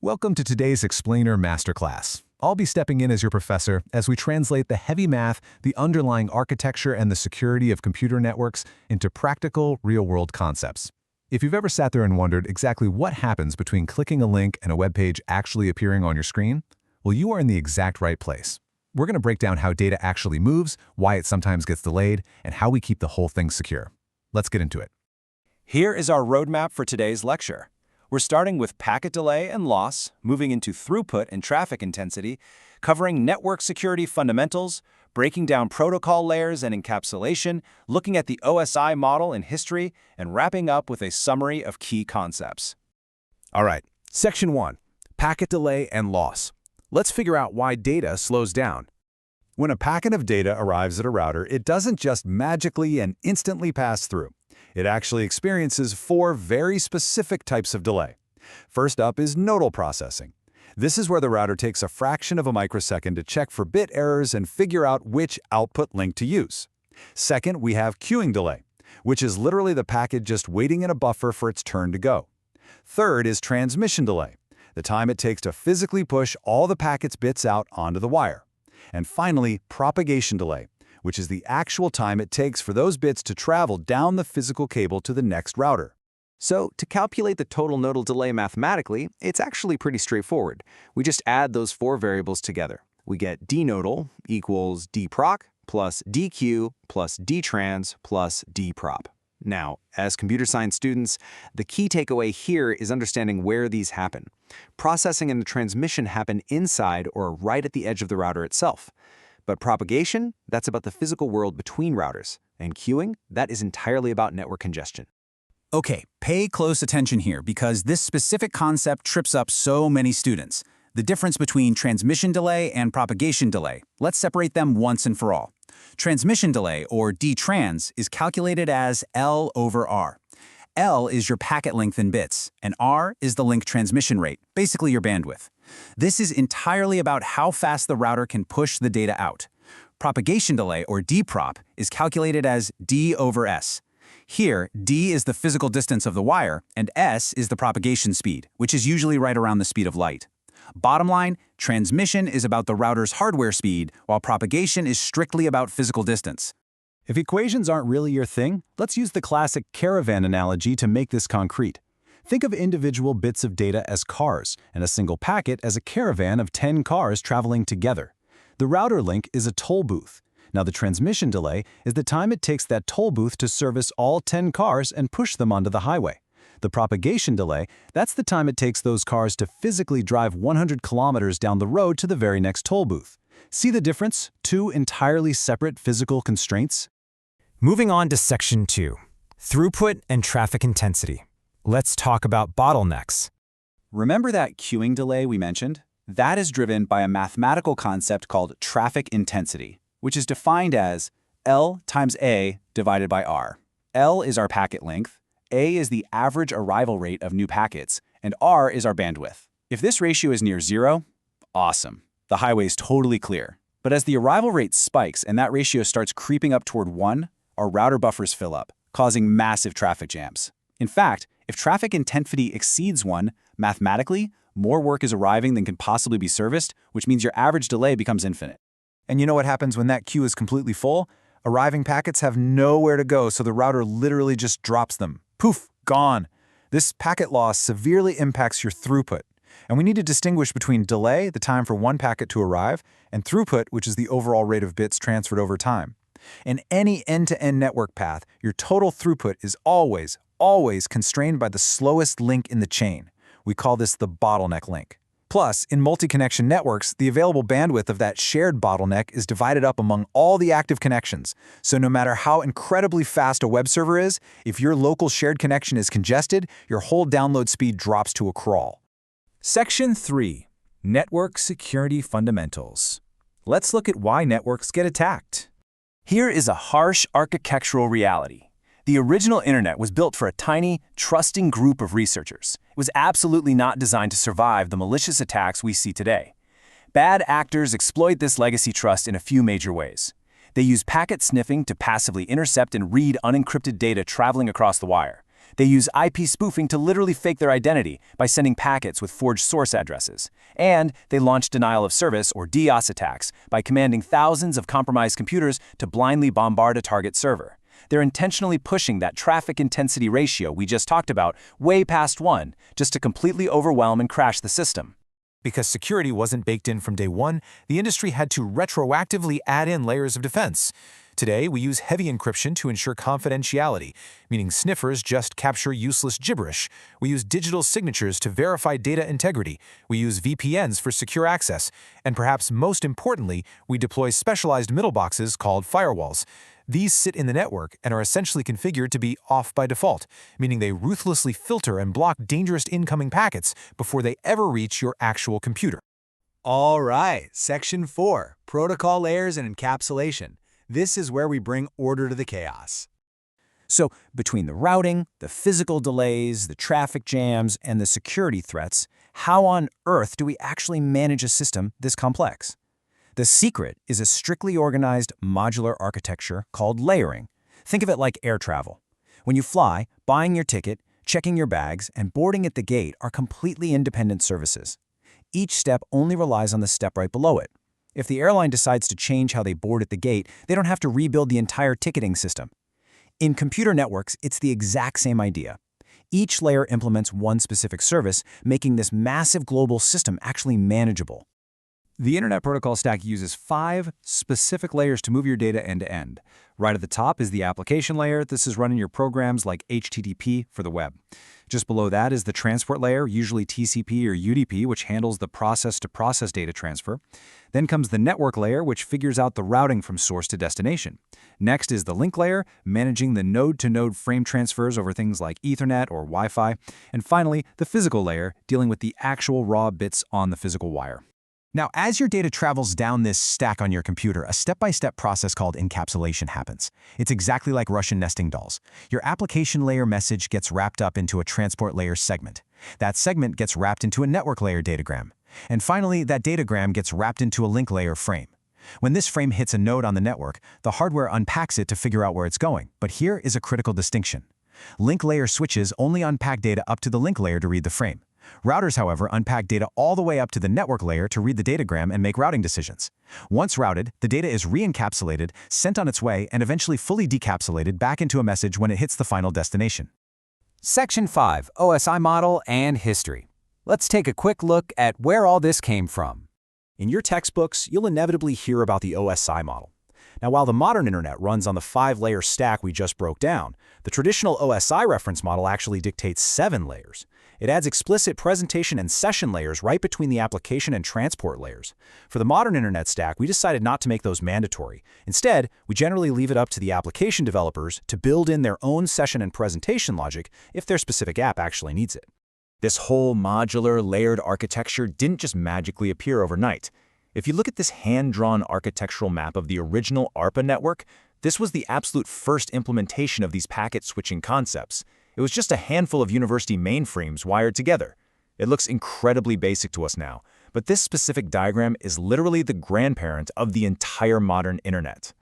Welcome to today's Explainer Masterclass. I'll be stepping in as your professor as we translate the heavy math, the underlying architecture, and the security of computer networks into practical, real-world concepts. If you've ever sat there and wondered exactly what happens between clicking a link and a web page actually appearing on your screen, well, you are in the exact right place. We're going to break down how data actually moves, why it sometimes gets delayed, and how we keep the whole thing secure. Let's get into it. Here is our roadmap for today's lecture. We're starting with packet delay and loss, moving into throughput and traffic intensity, covering network security fundamentals, breaking down protocol layers and encapsulation, looking at the OSI model and history, and wrapping up with a summary of key concepts. All right, Section 1, Packet Delay and Loss. Let's figure out why data slows down. When a packet of data arrives at a router, it doesn't just magically and instantly pass through. It actually experiences 4 very specific types of delay. First up is nodal processing. This is where the router takes a fraction of a microsecond to check for bit errors and figure out which output link to use. Second, we have queuing delay, which is literally the packet just waiting in a buffer for its turn to go. Third is transmission delay, the time it takes to physically push all the packet's bits out onto the wire. And finally, propagation delay, which is the actual time it takes for those bits to travel down the physical cable to the next router. So, to calculate the total nodal delay mathematically, it's actually pretty straightforward. We just add those 4 variables together. We get dnodal equals dproc plus dq plus dtrans plus dprop. Now, as computer science students, the key takeaway here is understanding where these happen. Processing and the transmission happen inside or right at the edge of the router itself. But propagation, that's about the physical world between routers. And queuing, that is entirely about network congestion. Okay, pay close attention here because this specific concept trips up so many students. The difference between transmission delay and propagation delay. Let's separate them once and for all. Transmission delay, or dtrans, is calculated as L over R. L is your packet length in bits, and R is the link transmission rate, basically your bandwidth. This is entirely about how fast the router can push the data out. Propagation delay, or dprop, is calculated as D over S. Here, D is the physical distance of the wire, and S is the propagation speed, which is usually right around the speed of light. Bottom line, transmission is about the router's hardware speed, while propagation is strictly about physical distance. If equations aren't really your thing, let's use the classic caravan analogy to make this concrete. Think of individual bits of data as cars, and a single packet as a caravan of 10 cars traveling together. The router link is a toll booth. Now the transmission delay is the time it takes that toll booth to service all 10 cars and push them onto the highway. The propagation delay, that's the time it takes those cars to physically drive 100 kilometers down the road to the very next toll booth. See the difference? 2 entirely separate physical constraints? Moving on to Section 2, Throughput and Traffic Intensity. Let's talk about bottlenecks. Remember that queuing delay we mentioned? That is driven by a mathematical concept called traffic intensity, which is defined as L times A divided by R. L is our packet length, A is the average arrival rate of new packets, and R is our bandwidth. If this ratio is near 0, awesome. The highway is totally clear. But as the arrival rate spikes and that ratio starts creeping up toward 1, our router buffers fill up, causing massive traffic jams. In fact, if traffic intensity exceeds 1, mathematically, more work is arriving than can possibly be serviced, which means your average delay becomes infinite. And you know what happens when that queue is completely full? Arriving packets have nowhere to go, so the router literally just drops them. Poof, gone. This packet loss severely impacts your throughput. And we need to distinguish between delay, the time for one packet to arrive, and throughput, which is the overall rate of bits transferred over time. In any end-to-end network path, your total throughput is always constrained by the slowest link in the chain. We call this the bottleneck link. Plus, in multi-connection networks, the available bandwidth of that shared bottleneck is divided up among all the active connections. So no matter how incredibly fast a web server is, if your local shared connection is congested, your whole download speed drops to a crawl. Section 3, Network Security Fundamentals. Let's look at why networks get attacked. Here is a harsh architectural reality. The original internet was built for a tiny, trusting group of researchers. It was absolutely not designed to survive the malicious attacks we see today. Bad actors exploit this legacy trust in a few major ways. They use packet sniffing to passively intercept and read unencrypted data traveling across the wire. They use IP spoofing to literally fake their identity by sending packets with forged source addresses. And they launch denial of service or DDoS attacks by commanding thousands of compromised computers to blindly bombard a target server. They're intentionally pushing that traffic intensity ratio we just talked about way past 1, just to completely overwhelm and crash the system. Because security wasn't baked in from day one, the industry had to retroactively add in layers of defense. Today, we use heavy encryption to ensure confidentiality, meaning sniffers just capture useless gibberish. We use digital signatures to verify data integrity. We use VPNs for secure access. And perhaps most importantly, we deploy specialized middle boxes called firewalls. These sit in the network and are essentially configured to be off by default, meaning they ruthlessly filter and block dangerous incoming packets before they ever reach your actual computer. All right, Section 4, Protocol Layers and Encapsulation. This is where we bring order to the chaos. So, between the routing, the physical delays, the traffic jams, and the security threats, how on earth do we actually manage a system this complex? The secret is a strictly organized modular architecture called layering. Think of it like air travel. When you fly, buying your ticket, checking your bags, and boarding at the gate are completely independent services. Each step only relies on the step right below it. If the airline decides to change how they board at the gate, they don't have to rebuild the entire ticketing system. In computer networks, it's the exact same idea. Each layer implements one specific service, making this massive global system actually manageable. The Internet Protocol Stack uses 5 specific layers to move your data end-to-end. Right at the top is the application layer. This is running your programs like HTTP for the web. Just below that is the transport layer, usually TCP or UDP, which handles the process-to-process data transfer. Then comes the network layer, which figures out the routing from source to destination. Next is the link layer, managing the node-to-node frame transfers over things like Ethernet or Wi-Fi. And finally, the physical layer, dealing with the actual raw bits on the physical wire. Now, as your data travels down this stack on your computer, a step-by-step process called encapsulation happens. It's exactly like Russian nesting dolls. Your application layer message gets wrapped up into a transport layer segment. That segment gets wrapped into a network layer datagram. And finally, that datagram gets wrapped into a link layer frame. When this frame hits a node on the network, the hardware unpacks it to figure out where it's going. But here is a critical distinction. Link layer switches only unpack data up to the link layer to read the frame. Routers, however, unpack data all the way up to the network layer to read the datagram and make routing decisions. Once routed, the data is re-encapsulated, sent on its way, and eventually fully decapsulated back into a message when it hits the final destination. Section 5, OSI Model and History. Let's take a quick look at where all this came from. In your textbooks, you'll inevitably hear about the OSI model. Now, while the modern internet runs on the 5-layer stack we just broke down, the traditional OSI reference model actually dictates 7 layers. It adds explicit presentation and session layers right between the application and transport layers. For the modern internet stack, we decided not to make those mandatory. Instead, we generally leave it up to the application developers to build in their own session and presentation logic if their specific app actually needs it. This whole modular, layered architecture didn't just magically appear overnight. If you look at this hand-drawn architectural map of the original ARPA network, this was the absolute first implementation of these packet switching concepts. It was just a handful of university mainframes wired together. It looks incredibly basic to us now, but this specific diagram is literally the grandparent of the entire modern internet.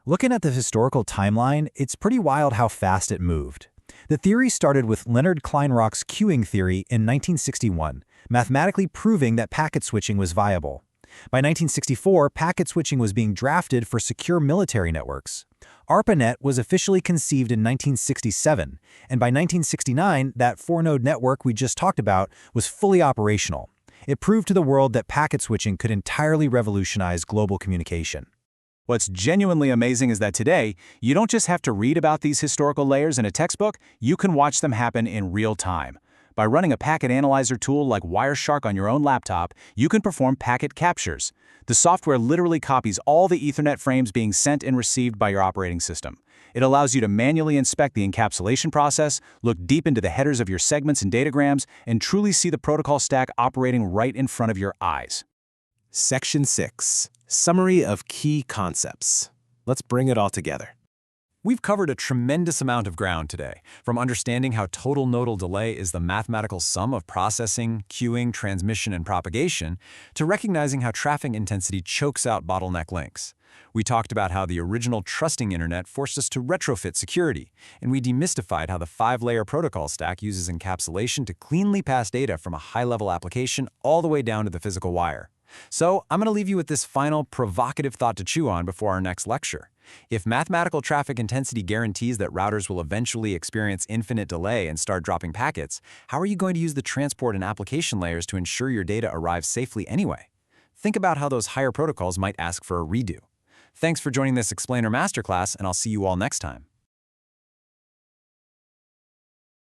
Looking at the historical timeline, it's pretty wild how fast it moved. The theory started with Leonard Kleinrock's queuing theory in 1961, mathematically proving that packet switching was viable. By 1964, packet switching was being drafted for secure military networks. ARPANET was officially conceived in 1967, and by 1969, that 4-node network we just talked about was fully operational. It proved to the world that packet switching could entirely revolutionize global communication. What's genuinely amazing is that today, you don't just have to read about these historical layers in a textbook, you can watch them happen in real time. By running a packet analyzer tool like Wireshark on your own laptop, you can perform packet captures. The software literally copies all the Ethernet frames being sent and received by your operating system. It allows you to manually inspect the encapsulation process, look deep into the headers of your segments and datagrams, and truly see the protocol stack operating right in front of your eyes. Section 6. Summary of Key Concepts. Let's bring it all together. We've covered a tremendous amount of ground today, from understanding how total nodal delay is the mathematical sum of processing, queuing, transmission, and propagation, to recognizing how traffic intensity chokes out bottleneck links. We talked about how the original trusting internet forced us to retrofit security, and we demystified how the 5-layer protocol stack uses encapsulation to cleanly pass data from a high-level application all the way down to the physical wire. So I'm going to leave you with this final provocative thought to chew on before our next lecture. If mathematical traffic intensity guarantees that routers will eventually experience infinite delay and start dropping packets, how are you going to use the transport and application layers to ensure your data arrives safely anyway? Think about how those higher protocols might ask for a redo. Thanks for joining this Explainer Masterclass, and I'll see you all next time.